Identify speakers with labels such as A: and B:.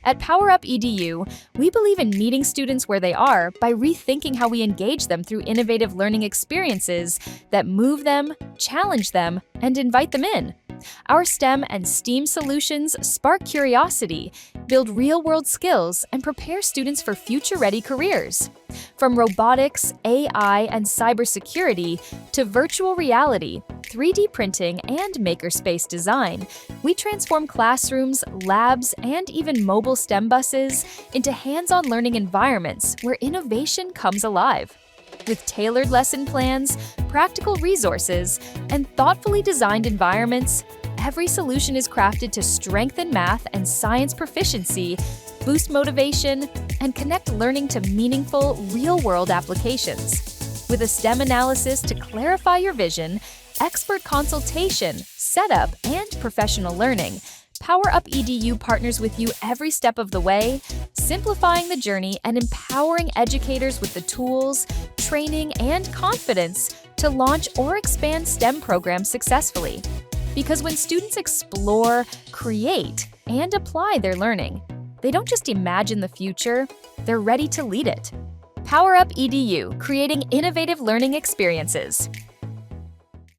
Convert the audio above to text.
A: At PowerUpEDU, we believe in meeting students where they are by rethinking how we engage them through innovative learning experiences that move them, challenge them, and invite them in. Our STEM and STEAM solutions spark curiosity, build real-world skills, and prepare students for future-ready careers. From robotics, AI, and cybersecurity to virtual reality, 3D printing, and makerspace design, we transform classrooms, labs, and even mobile STEM buses into hands-on learning environments where innovation comes alive. With tailored lesson plans, practical resources, and thoughtfully designed environments, every solution is crafted to strengthen math and science proficiency, boost motivation, and connect learning to meaningful, real-world applications. With a STEM analysis to clarify your vision, expert consultation, setup, and professional learning, PowerUpEDU partners with you every step of the way, simplifying the journey and empowering educators with the tools, training, and confidence to launch or expand STEM programs successfully. Because when students explore, create, and apply their learning, they don't just imagine the future, they're ready to lead it. PowerUpEDU, creating innovative learning experiences.